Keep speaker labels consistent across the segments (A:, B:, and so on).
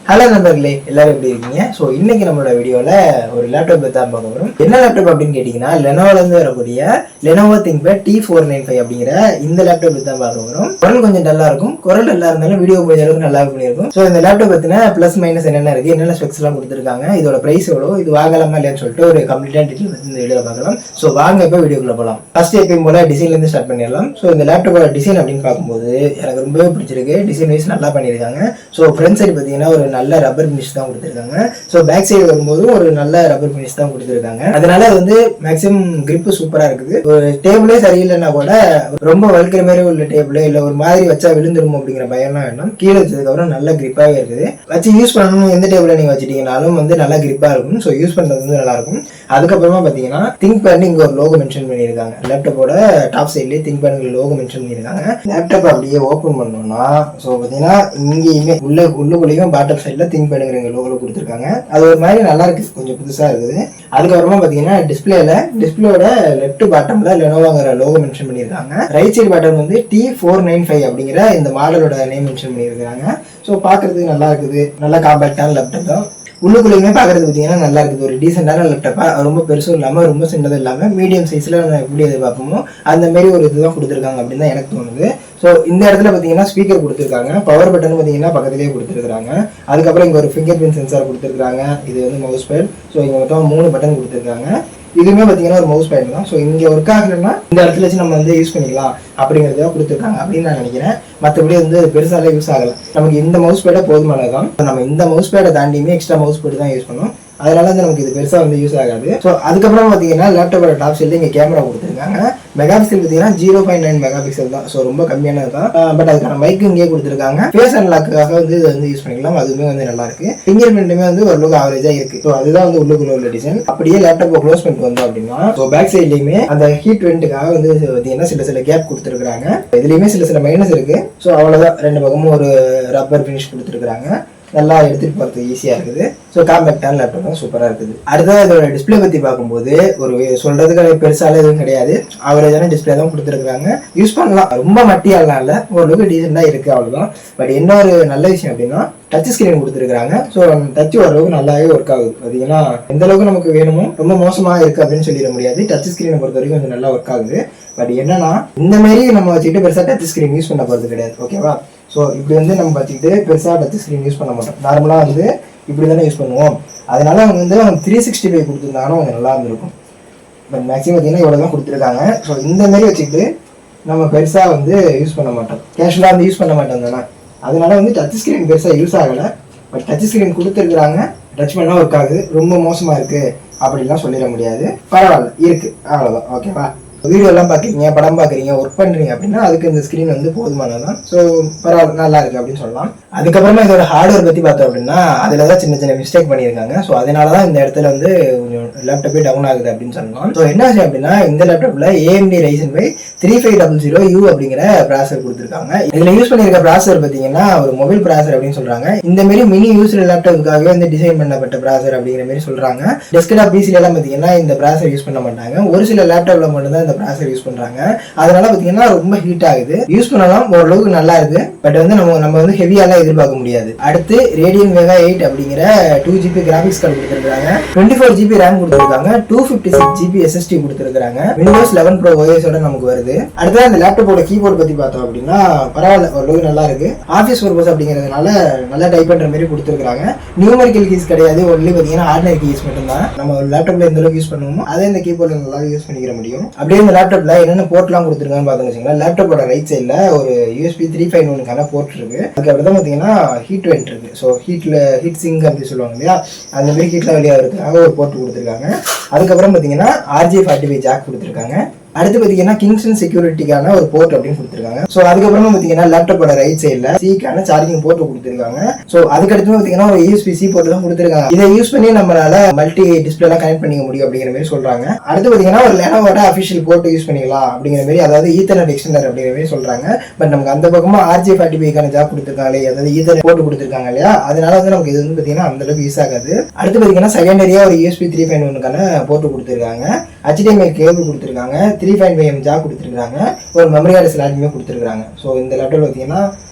A: Hello நண்பர்களே, எல்லாரும் எப்படி இருக்கீங்க? ஸோ இன்னைக்கு நம்மளோட வீடியோவில் ஒரு லேப்டாப் பற்றி தான் பார்க்க வரும். என்ன லேப்டாப் அப்படின்னு கேட்டிங்கன்னா, லெனோவிலேருந்து வரக்கூடிய லெனோவோ திங்க்பேட் T495 அப்படிங்கிற இந்த லேப்டாப் பற்றி தான் பார்க்க வரும். குரல் கொஞ்சம் டல்லாக இருக்கும். குரல் டல்லாக இருந்தாலும் வீடியோ முடிஞ்ச அளவுக்கு நல்லா பண்ணியிருக்கும். ஸோ இந்த லேப்டாப் பற்றின ப்ளஸ் மைனஸ் என்னென்ன இருக்குது, என்னென்ன ஸ்பெக்ஸ்லாம் கொடுத்துருக்காங்க, இதோட ப்ரைஸ் எவ்வளோ, இது வாங்கலாமா இல்லையான்னு சொல்லிட்டு ஒரு கம்ப்ளீட்டாக டீட்டெயில் பற்றி இந்த வீடியோவில் பார்க்கலாம். ஸோ வாங்க இப்போ வீடியோக்குள்ள போகலாம். ஃபர்ஸ்ட் எப்பயும் போல டிசைன்லேருந்து ஸ்டார்ட் பண்ணிடலாம். ஸோ இந்த லேப்டாப்போட டிசைன் அப்படின்னு பார்க்கும்போது எனக்கு ரொம்பவே பிடிச்சிருக்கு. டிசைன் வைஸ் நல்லா பண்ணியிருக்காங்க. ஸோ ஃப்ரண்ட் சைடு பார்த்தீங்கன்னா ஒரு நல்ல ரப்பர் ஃபினிஷ் தான் கொடுத்துருக்காங்க. ஸோ பேக் சைடு வரும்போது ஒரு நல்ல ரப்பர் ஃபினிஷ் தான் கொடுத்துருக்காங்க. அதனால அது வந்து மேக்ஸிமம் கிரிப் சூப்பராக இருக்குது. ஒரு டேபிளே சரியில்லைன்னா கூட ரொம்ப வழுக்கிற மாதிரி உள்ள டேபிள் இல்லை ஒரு மாதிரி வச்சா விழுந்துரும் அப்படிங்கிற பயம்லாம் வேணும். கீழே வச்சதுக்கப்புறம் நல்ல கிரிப்பாகவே இருக்குது. வச்சு யூஸ் பண்ணணும். எந்த டேபிளை நீங்கள் வச்சுட்டீங்கனாலும் வந்து நல்லா கிரிப்பாக இருக்கும். ஸோ யூஸ் பண்ணுறது வந்து நல்லா இருக்கும். அதுக்கப்புறமா பார்த்தீங்கன்னா திங்க்பேட் இங்கே ஒரு லோகோ மென்ஷன் பண்ணியிருக்காங்க. லேப்டாப்போட டாப் சைட்லேயே திங்க்பேட் லோகோ மென்ஷன் பண்ணியிருக்காங்க. லேப்டாப் அப்படியே ஓப்பன் பண்ணோம்னா ஸோ பார்த்தீங்கன்னா இங்கேயுமே உள்ளுக்குள்ளேயும் பாட்டம் சைடில் திங்க்பேடுங்கிற லோகோ கொடுத்துருக்காங்க. அது ஒரு மாதிரி நல்லா இருக்கு, கொஞ்சம் புதுசாக இருக்குது. அதுக்கப்புறமா பார்த்தீங்கன்னா டிஸ்பிளேயோட லெஃப்ட் பாட்டம்ல லெனோவோங்கிற லோகோ மென்ஷன் பண்ணியிருக்காங்க. ரைட் சைடு பாட்டம் வந்து T495 அப்படிங்கிற இந்த மாடலோட நேம் மென்ஷன் பண்ணியிருக்காங்க. ஸோ பார்க்கறதுக்கு நல்லா இருக்குது. நல்லா காம்பேக்டான லேப்டாப் தான். உள்ளுக்குள்ளேயுமே பார்க்கறது பார்த்தீங்கன்னா நல்லா இருக்குது. ஒரு டீசெண்டான லேப்டாப்பாக ரொம்ப பெருசும் இல்லாமல் ரொம்ப சின்னதும் இல்லாமல் மீடியம் சைஸில் நம்ம எப்படி எதிர்பார்ப்போமோ அந்த மாதிரி ஒரு இதுதான் கொடுத்துருக்காங்க அப்படின்னு தான் எனக்கு தோணுது. ஸோ இந்த இடத்துல பார்த்தீங்கன்னா ஸ்பீக்கர் கொடுத்துருக்காங்க. பவர் பட்டன் பார்த்தீங்கன்னா பக்கத்துலேயே கொடுத்துருக்காங்க. அதுக்கப்புறம் இங்கே ஒரு ஃபிங்கர் பிரிண்ட் சென்சார் கொடுத்துருக்காங்க. இது வந்து மவுஸ் பேட். ஸோ இங்கே மொத்தம் 3 பட்டன் கொடுத்துருக்காங்க. இதுவுமே பார்த்தீங்கன்னா ஒரு மவுஸ் பேட் தான். ஸோ இங்கே ஒர்க் ஆகலைன்னா இந்த இடத்துல வச்சு நம்ம வந்து யூஸ் பண்ணிக்கலாம் அப்படிங்கிறத கொடுத்துருக்காங்க அப்படின்னு நான் நினைக்கிறேன். மற்றபடி வந்து பெருசால யூஸ் ஆகலை. நமக்கு இந்த மவுஸ் பேடை போதுமானதான். நம்ம இந்த மவுஸ் பேடை தாண்டியுமே எக்ஸ்ட்ரா மவுஸ் பேட் தான் யூஸ் பண்ணோம். அதனால வந்து நமக்கு இது பெருசாக வந்து யூஸ் ஆகாது. ஸோ அதுக்கப்புறம் பார்த்தீங்கன்னா லேப்டாப்போட டாப் சைடில் இங்கே கேமரா கொடுத்துருக்காங்க. மெகா பிக்சல் பார்த்தீங்கன்னா 0.9 மெகா பிக்சல் தான். ஸோ ரொம்ப கம்மியானது தான். பட் அதுக்கான மைக்கு இங்கே கொடுத்துருக்காங்க. ஃபேஸ் அன்லாக்காக வந்து இது வந்து யூஸ் பண்ணிக்கலாம். அதுவுமே வந்து நல்லா இருக்கு. ஃபிங்கர் பிரிண்ட்டுமே வந்து ஓரளவுக்கு ஆவரேஜாக இருக்கு. ஸோ அதுதான் வந்து உள்ளுக்குள்ள உள்ள டிசைன். அப்படியே லேப்டாப்பை க்ளோஸ் பண்ணிட்டு வந்தோம் அப்படின்னா ஸோ பேக் சைட்லையுமே அந்த ஹீட் வெண்ட்டுக்காக வந்து பார்த்தீங்கன்னா சில கேப் கொடுத்துருக்காங்க. இதுலையுமே சில மைனஸ் இருக்கு. ஸோ அவ்வளோதான். 2 பக்கமும் ஒரு ரப்பர் ஃபினிஷ் கொடுத்துருக்காங்க. நல்லா எடுத்துட்டு போகிறது ஈஸியாக இருக்குது. ஸோ காம்பேக்டான லேப்டாப் தான் சூப்பராக இருக்குது. அடுத்தது இதோட டிஸ்பிளே பற்றி பார்க்கும்போது ஒரு சொல்கிறதுக்கு பெருசால எதுவும் கிடையாது. அவரேஜான டிஸ்பிளே தான் கொடுத்துருக்காங்க. யூஸ் பண்ணலாம். ரொம்ப மட்டியாலாம் இல்லை, ஓரளவுக்கு டீசெண்டாக இருக்குது, அவ்வளோதான். பட் என்ன ஒரு நல்ல விஷயம் அப்படின்னா டச் ஸ்கிரீன் கொடுத்துருக்காங்க. ஸோ டச் ஓரளவுக்கு நல்லாவே ஒர்க் ஆகுது. பார்த்தீங்கன்னா எந்த அளவுக்கு நமக்கு வேணுமோ ரொம்ப மோசமாக இருக்குது அப்படின்னு சொல்லிட முடியாது. டச் ஸ்கிரீனை பொறுத்த வரைக்கும் கொஞ்சம் நல்லா ஒர்க் ஆகுது. பட் என்னன்னா இந்த மாதிரி நம்ம வச்சுக்கிட்டு பெருசாக டச் ஸ்கிரீன் யூஸ் பண்ண போகிறது கிடையாது. ஓகேவா? ஸோ இப்படி வந்து நம்ம வச்சுக்கிட்டு பெருசாக டச் ஸ்க்ரீன் யூஸ் பண்ண மாட்டோம். நார்மலாக வந்து இப்படி தானே யூஸ் பண்ணுவோம். அதனால அவங்க வந்து 365 கொடுத்துருந்தாங்கன்னா கொஞ்சம் நல்லா இருந்திருக்கும். பட் மேக்ஸிமம் பார்த்தீங்கன்னா இவ்வளோ தான் கொடுத்துருக்காங்க. ஸோ இந்த மாதிரி வச்சுக்கிட்டு நம்ம பெருசாக வந்து யூஸ் பண்ண மாட்டோம். கேஷுவலாக வந்து யூஸ் பண்ண மாட்டோம் தானே. அதனால வந்து டச் ஸ்க்ரீன் பெருசாக யூஸ் ஆகலை. பட் டச் ஸ்க்ரீன் கொடுத்துருக்குறாங்க. டச் பண்ணால் ஒர்க் ஆகுது. ரொம்ப மோசமாக இருக்குது அப்படின்லாம் சொல்லிட முடியாது. பரவாயில்ல, இருக்குது, அவ்வளோதான். ஓகேவா? வீடியோ எல்லாம் பார்க்குறீங்க, படம் பார்க்குறீங்க, ஒர்க் பண்ணுறீங்க அப்படின்னா அதுக்கு இந்த ஸ்க்ரீன் வந்து போதுமானதான். ஸோ பரவாயில்ல, நல்லா இருக்குது அப்படின்னு சொல்லலாம். அதுக்கப்புறமா இதோட ஹார்ட்வேர் பற்றி பார்த்தோம் அப்படின்னா அதில் தான் சின்ன மிஸ்டேக் பண்ணியிருக்காங்க. ஸோ அதனால தான் இந்த இடத்துல வந்து கொஞ்சம் லேப்டாப்பே டவுன் ஆகுது அப்படின்னு சொல்லலாம். ஸோ என்ன ஆச்சு அப்படின்னா இந்த லேப்டாப்பில் AMD Ryzen 5 3500U அப்படிங்கிற ப்ராசர் கொடுத்துருக்காங்க. இதில் யூஸ் பண்ணியிருக்க ப்ராசர் பார்த்தீங்கன்னா ஒரு மொபைல் ப்ராசர் அப்படின்னு சொல்கிறாங்க. இந்த மாதிரி மினி யூஸ்டு லேப்டாப்புக்காகவே வந்து டிசைன் பண்ணப்பட்ட ப்ராசர் அப்படிங்கிற மாதிரி சொல்கிறாங்க. டெஸ்க்டாப் PC எல்லாம் பார்த்தீங்கன்னா இந்த ப்ராசர் யூஸ் பண்ண மாட்டாங்க. ஒரு சில லேப்டாப்ல மட்டும்தான் ப்ராசர் யூஸ் பண்றாங்க. அதனால பாத்தீங்கன்னா ரொம்ப ஹீட் ஆகுது. யூஸ் பண்ணலாம், ஓரளவுக்கு நல்லா இருக்கு. பட் வந்து நம்ம வந்து ஹெவியாலாம் எதிர்பார்க்க முடியாது. அடுத்து Radeon Vega 8 அப்படிங்கிற 2GB கிராபிக்ஸ் கார்டு கொடுத்துருக்காங்க. 24GB RAM கொடுத்துருக்காங்க. 256GB SSD கொடுத்துருக்காங்க. Windows 11 Pro OS ஓட நமக்கு வருது. அடுத்து அந்த லேப்டாப்போட கீபோர்டு பத்தி பார்த்தோம் அப்படின்னா பரவாயில்ல, ஓரளவுக்கு நல்லா இருக்கு. ஆஃபீஸ் பர்பஸ் அப்படிங்கிறதுனால நல்லா டைப் பண்ற மாதிரி கொடுத்துருக்காங்க. நியூமரிக்கல் கீஸ் கிடையாது. ஒன்லி பாத்தீங்கன்னா ஆர்டினரி கீஸ் மட்டும் தான். நம்ம லேப்டாப்ல எந்த அளவுக்கு யூஸ் பண்ணுவோமோ அதே இந்த கீபோர்ட்ல நல்லா யூஸ் பண்ணிக்கிற முடியும். அப்படியே இந்த லேப்டாப்ல என்னென்ன போர்ட்லாம் கொடுத்துருக்காங்கன்னு பார்த்தீங்கன்னா லேப்டாப்போட ரைட் சைடில் ஒரு USB 3.1 போர்ட் இருக்கு. அதுக்கப்புறம் தான் பார்த்தீங்கன்னா ஹீட் வெண்ட் இருக்கு. ஸோ ஹீட் சிங்க் அப்படி சொல்லுவாங்க இல்லையா, அந்த மாதிரி ஹீட்ல வெளியாக இருக்கிறதுக்காக ஒரு போர்ட் கொடுத்துருக்காங்க. அதுக்கப்புறம் பார்த்தீங்கன்னா RJ45 ஜாக் கொடுத்துருக்காங்க. அடுத்து பார்த்தீங்கன்னா கிங்ஸ்டன் செக்யூரிட்டிக்கான ஒரு போர்ட் அப்படின்னு கொடுத்துருக்காங்க. ஸோ அதுக்கப்புறமா பார்த்தீங்கன்னா லேப்டாப்போட ரைட் சைடில் சிக்கான சார்ஜிங் போர்ட் கொடுத்துருக்காங்க. ஸோ அதுக்கடுத்து பார்த்தீங்கன்னா ஒரு USB-C போர்ட் தான் கொடுத்துருக்காங்க. இதை யூஸ் பண்ணி நம்மளால மல்டி டிஸ்பிளேலாம் கனெக்ட் பண்ணிக்க முடியும் அப்படிங்கிற மாதிரி சொல்றாங்க. அடுத்து பார்த்தீங்கன்னா ஒரு லெனோவோட அஃபிஷியல் போர்ட் யூஸ் பண்ணிக்கலாம் அப்படிங்கிற மாதிரி, அதாவது ஈத்தர்நெட் எக்ஸ்டெண்டர் அப்படிங்கிற மாதிரி சொல்றாங்க. பட் நமக்கு அந்த பக்கமா RJ45 ஜாப் கொடுத்துருக்காங்களே, அதாவது ஈத்தர்நெட் போர்ட் கொடுத்துருக்காங்க இல்லையா, அதனால வந்து நமக்கு இது வந்து பார்த்தீங்கன்னா அந்த அளவுக்கு யூஸ் ஆகாது. அடுத்து பார்த்தீங்கன்னா செகண்டரியா ஒரு USB 3.1 போர்ட் கொடுத்துருக்காங்க. HDMI கேபிள் கொடுத்துருக்காங்க. 3.5mm ஜாக் கொடுத்துருக்காங்க. ஒரு மெமரி கார்டு ஸ்லாட்டுமே கொடுத்துருக்காங்க. ஸோ இந்த லேப்டாப் பார்த்தீங்கன்னா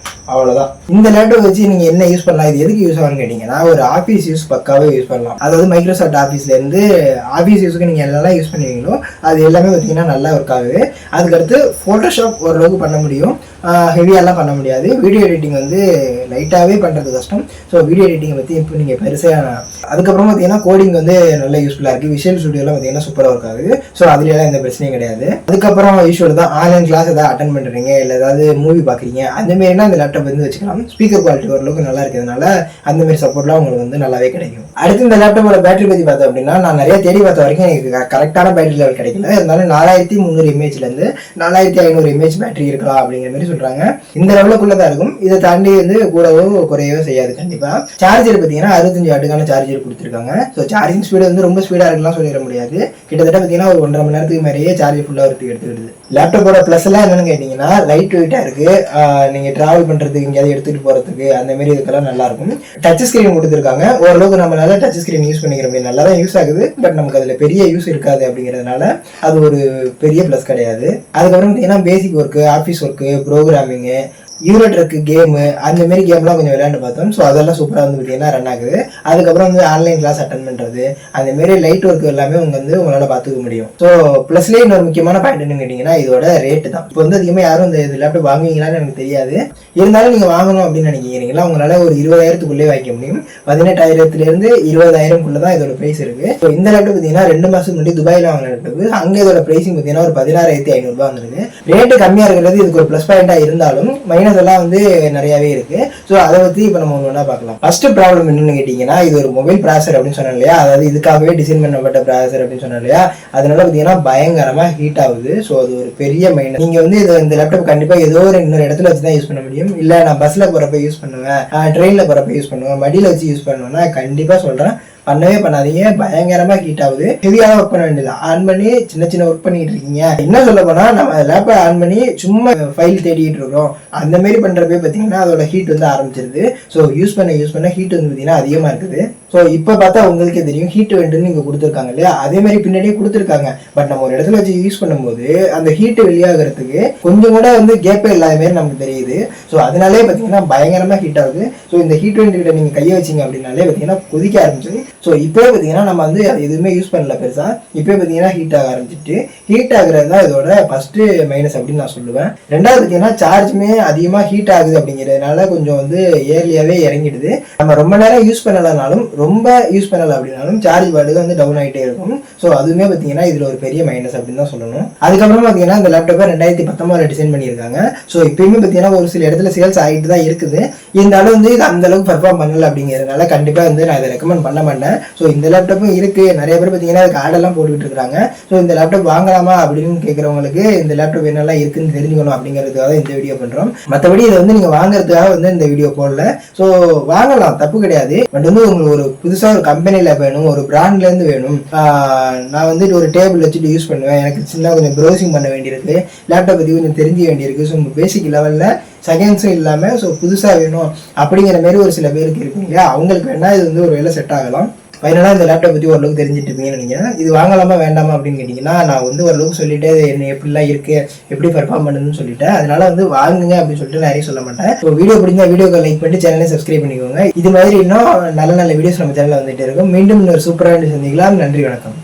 A: அவ்வளவுதான். இந்த லேப்டாப் வச்சு நீங்க என்ன யூஸ் பண்ணலாம், இது எதுக்கு யூஸ் ஆகும்னு கேட்டீங்கன்னா ஒரு ஆஃபீஸ் யூஸ் பக்காவே யூஸ் பண்ணலாம். அதாவது மைக்ரோசாஃப்ட் ஆஃபீஸ்ல இருந்து ஆஃபீஸ் யூஸ்க்கு நீங்க எல்லாம் யூஸ் பண்ணுவீங்களோ அது எல்லாமே பார்த்தீங்கன்னா நல்லா ஒர்க் ஆகுது. அதுக்கடுத்து ஃபோட்டோஷாப் ஓரளவுக்கு பண்ண முடியும், ஹெவியாலாம் பண்ண முடியாது. வீடியோ எடிட்டிங் வந்து லைட்டாகவே பண்ணுறது கஷ்டம். ஸோ வீடியோ எடிட்டிங்கை பற்றி இப்போ நீங்கள் பெருசாக. அதுக்கப்புறம் பார்த்தீங்கன்னா கோடிங் வந்து நல்ல யூஸ்ஃபுல்லாக இருக்குது. விஷுவல் ஸ்டுடியோலாம் பார்த்தீங்கன்னா சூப்பராக ஒர்க் ஆகுது. ஸோ அதுலாம் எந்த பிரச்சனையும் கிடையாது. அதுக்கப்புறம் யூஸ்வல் தான் ஆன்லைன் கிளாஸ் ஏதாவது அட்டன் பண்ணுறீங்க இல்லை ஏதாவது மூவி பார்க்குறீங்க அந்த மாதிரினா அந்த லேப்டாப் வந்து வச்சுக்கலாம். ஸ்பீக்கர் குவாலிட்டி ஓரளவுக்கு நல்லா இருக்கிறதுனால அந்த மாதிரி சப்போர்ட்லாம் உங்களுக்கு வந்து நல்லாவே கிடைக்கும். அடுத்து இந்த லேப்டாப்போட பேட்டரி பற்றி பார்த்தோம் அப்படின்னா நான் நிறைய தேடி பார்த்த வரைக்கும் எனக்கு கரெக்டான பேட்டரி லெவல் கிடைக்கல. இருந்தாலும் 4300 mAhலேருந்து 4500 mAh பேட்டரி இருக்கலாம் அப்படிங்கிற மாதிரி சொல்றாங்க. இந்த லெவலுக்குள்ளதான் இருக்கும். இதை தாண்டி வந்து கூடவோ குறையவோ செய்யாது கண்டிப்பா. சார்ஜர் பார்த்தீங்கன்னா 65 வாட்டுக்கான சார்ஜர் கொடுத்துருக்காங்க. ஸோ சார்ஜிங் ஸ்பீடு வந்து ரொம்ப ஸ்பீடா இருக்கலாம் சொல்லிட முடியாது. கிட்டத்தட்ட பார்த்தீங்கன்னா ஒரு 1.5 மணி நேரத்துக்கு மேலேயே சார்ஜ் ஃபுல்லா எடுத்துக்கிடுது. லேப்டாப்போட பிளஸ் எல்லாம் என்னன்னு கேட்டீங்கன்னா லைட் வெயிட்டா இருக்கு. நீங்க டிராவல் பண்றதுக்கு எங்கேயாவது எடுத்துட்டு போறதுக்கு அந்த மாதிரி இதுக்கெல்லாம் நல்லா இருக்கும். டச் ஸ்கிரீன் கொடுத்துருக்காங்க. ஓரளவுக்கு நம்மளால டச் ஸ்கிரீன் யூஸ் பண்ணிக்கிற முடியும், நல்லா தான் யூஸ் ஆகுது. பட் நமக்கு அதுல பெரிய யூஸ் இருக்காது அப்படிங்கிறதுனால அது ஒரு பெரிய பிளஸ் கிடையாது. அதுக்கப்புறம் பார்த்தீங்கன்னா பேசிக் ஒர்க்கு, ஆஃபீஸ் ஒர்க்கு, ப்ரோக்ராமிங்கு, யூரோ ட்ரக் கேமு அந்த மாதிரி கேம்லாம் கொஞ்சம் விளையாண்டு பார்த்தோம். ஸோ அதெல்லாம் சூப்பராக வந்து பார்த்தீங்கன்னா ரன் ஆகுது. அதுக்கப்புறம் வந்து ஆன்லைன் கிளாஸ் அட்டன் பண்ணுறது அந்த மாதிரி லைட் ஒர்க் எல்லாமே உங்களால் பார்த்துக்க முடியும். ஸோ ப்ளஸ்லேயே இன்னொரு முக்கியமான பாயிண்ட் என்னன்னு கேட்டிங்கன்னா இதோட ரேட்டு தான். இப்போ வந்து அதிகமாக யாரும் இந்த லேப்டாப் வாங்குவீங்களான்னு எனக்கு தெரியாது. இருந்தாலும் நீங்கள் வாங்கணும் அப்படின்னு நினைக்கிறீங்களா உங்களால் ஒரு 20,000க்குள்ளே வாங்கிக்க முடியும். 18,000லேருந்து 20,000க்குள்ளே தான் இதோட ப்ரைஸ் இருக்குது. ஸோ இந்த லேப்டாப் பார்த்தீங்கன்னா 2 மாதத்துக்கு முன்னாடி துபாயில் வாங்கின லேப்டாப். அங்கே இதோட ப்ரைஸிங் பார்த்தீங்கன்னா ஒரு 16,500 வந்துருக்கு. ரேட்டு கம்மியாக இருக்கிறது இதுக்கு ஒரு ப்ளஸ் பாயிண்டாக இருந்தாலும் மைனஸ் எல்லாம் வந்து நிறையவே இருக்கு. ஸோ அதை பற்றி இப்போ நம்ம ஒன்றா பார்க்கலாம். ஃபர்ஸ்ட் ப்ராப்ளம் என்னன்னு கேட்டிங்கன்னா இது ஒரு மொபைல் ப்ராசர் அப்படின்னு சொன்னேன் இல்லையா, அதாவது இதுக்காகவே டிசைன் பண்ணப்பட்ட ப்ராசர் அப்படின்னு சொன்னேன் இல்லையா, அதனால பார்த்தீங்கன்னா பயங்கரமாக ஹீட் ஆகுது. ஸோ அது ஒரு பெரிய மைனஸ். நீங்கள் வந்து இந்த லேப்டாப் கண்டிப்பாக ஏதோ ஒரு இன்னொரு இடத்துல வச்சு தான் யூஸ் பண்ண முடியும். இல்லை நான் பஸ்ஸில் போகிறப்ப யூஸ் பண்ணுவேன், ட்ரெயினில் போகிறப்ப யூஸ் பண்ணுவேன், மடியில் வச்சு யூஸ் பண்ணுவேன்னா கண்டிப்பாக சொல்கிறேன் பண்ணவே பண்ணாதீங்க. பயங்கரமா ஹீட் ஆகுது. ஹெவியாக ஒர்க் பண்ண வேண்டியது. ஆன் பண்ணி சின்ன சின்ன ஒர்க் பண்ணிட்டு இருக்கீங்க. என்ன சொல்ல போனா நம்ம லேப்டாப் ஆன் பண்ணி சும்மா ஃபைல் தேடிட்டு இருக்கோம். அந்த மாதிரி பண்றப்பே பார்த்தீங்கன்னா அதோட ஹீட் வந்து ஆரம்பிச்சிருது. ஸோ யூஸ் பண்ண ஹீட் வந்து பார்த்தீங்கன்னா அதிகமா இருக்குது. ஸோ இப்போ பார்த்தா உங்களுக்கே தெரியும் ஹீட் வெண்டுன்னு இங்கே கொடுத்துருக்காங்க இல்லையா, அதே மாதிரி பின்னாடியே கொடுத்துருக்காங்க. பட் நம்ம ஒரு இடத்துல வச்சு யூஸ் பண்ணும்போது அந்த ஹீட் வெளியாகிறதுக்கு கொஞ்சம் கூட வந்து கேப்பே இல்லாத மாதிரி நமக்கு தெரியுது. ஸோ அதனாலே பார்த்தீங்கன்னா பயங்கரமா ஹீட் ஆகுது. ஸோ இந்த ஹீட் வெண்ட் கிட்ட நீங்க கையை வச்சிங்க அப்படின்னாலே பார்த்தீங்கன்னா கொதிக்க ஆரம்பிச்சு. ஸோ இப்போ பார்த்தீங்கன்னா நம்ம வந்து அது எதுவுமே யூஸ் பண்ணல பெருசா. இப்போ பார்த்தீங்கன்னா ஹீட் ஆக ஆரம்பிச்சிட்டு ஹீட் ஆகுறது தான் இதோட ஃபர்ஸ்ட் மைனஸ் அப்படின்னு நான் சொல்லுவேன். ரெண்டாவது பார்த்தீங்கன்னா சார்ஜுமே அதிகமாக ஹீட் ஆகுது அப்படிங்கிறதுனால கொஞ்சம் வந்து ஏர்லியாவே இறங்கிடுது. நம்ம ரொம்ப நேரம் யூஸ் பண்ணலனாலும் ரொம்ப யூஸ் பண்ணல அப்படின்னாலும் சார்ஜ் பாட்டுக்கு வந்து டவுன் ஆகிட்டே இருக்கும். ஸோ அதுவுமே பார்த்தீங்கன்னா இதில் ஒரு பெரிய மைனஸ் அப்படின்னு தான் சொல்லணும். அதுக்கப்புறம் பார்த்தீங்கன்னா இந்த லேப்டாப்பை 2019 டிசைன் பண்ணியிருக்காங்க. ஸோ இப்பயுமே பார்த்தீங்கன்னா ஒரு சில இடத்துல சேல்ஸ் ஆகிட்டு தான் இருக்குது. இருந்தாலும் வந்து இது அந்த அளவுக்கு பர்ஃபார்ம் பண்ணல அப்படிங்கிறதுனால கண்டிப்பாக வந்து நான் இதை ரெக்கமெண்ட் பண்ண மாட்டேன். ஸோ இந்த லேப்டாப்பும் இருக்கு. நிறைய பேர் பார்த்தீங்கன்னா அதுக்கு ஆடெல்லாம் போட்டுக்கிட்டு இருக்காங்க. ஸோ இந்த லேப்டாப் வாங்கலாமா அப்படின்னு கேட்குறவங்களுக்கு இந்த லேப்டாப் என்னெல்லாம் இருக்குன்னு தெரிஞ்சுக்கணும் அப்படிங்கிறதுக்காக இந்த வீடியோ பண்ணுறோம். மற்றபடி இதை வந்து நீங்கள் வாங்குறதுக்காக வந்து இந்த வீடியோ போடல. ஸோ வாங்கலாம், தப்பு கிடையாது. பட் வந்து உங்களுக்கு ஒரு புதுசாக ஒரு கம்பெனியில் வேணும், ஒரு பிராண்ட்லேருந்து வேணும். நான் வந்து ஒரு டேபிள் வச்சுட்டு யூஸ் பண்ணுவேன், எனக்கு சின்ன கொஞ்சம் ப்ரௌசிங் பண்ண வேண்டியிருக்கு, லேப்டாப் பற்றி கொஞ்சம் தெரிஞ்ச வேண்டியிருக்கு. ஸோ பேசிக் லெவலில் செகண்ட்ஸும் இல்லாமல் ஸோ புதுசாக வேணும் அப்படிங்கிற மாதிரி ஒரு சில பேருக்கு இருக்கு இல்லையா, அவங்களுக்கு வேணால் இது வந்து ஒரு வேலை செட் ஆகலாம். ஃபைனலாக இந்த லேப்டாப் பற்றி ஓரளவுக்கு தெரிஞ்சுட்டு இருப்பீங்கன்னு நினைக்கிறேன். இது வாங்கலாமா வேண்டாமா அப்படின்னு கேட்டிங்கன்னா நான் வந்து ஓரளவுக்கு சொல்லிட்டு என்ன எப்படிலாம் இருக்குது, எப்படி பர்ஃபார்ம் பண்ணுதுன்னு சொல்லிட்டேன். அதனால வந்து வாங்குங்க அப்படின்னு சொல்லிட்டு நிறைய சொல்ல மாட்டேன். ஸோ வீடியோ பிடிச்சா வீடியோக்கு லைக் பண்ணி சேனலை சப்ஸ்கிரைப் பண்ணிக்கோங்க. இது மாதிரி இன்னும் நல்ல நல்ல வீடியோஸ் நம்ம சேனலில் வந்துகிட்டே இருக்கும். மீண்டும் இன்னொரு சூப்பராக சந்திக்கலாம். நன்றி, வணக்கம்.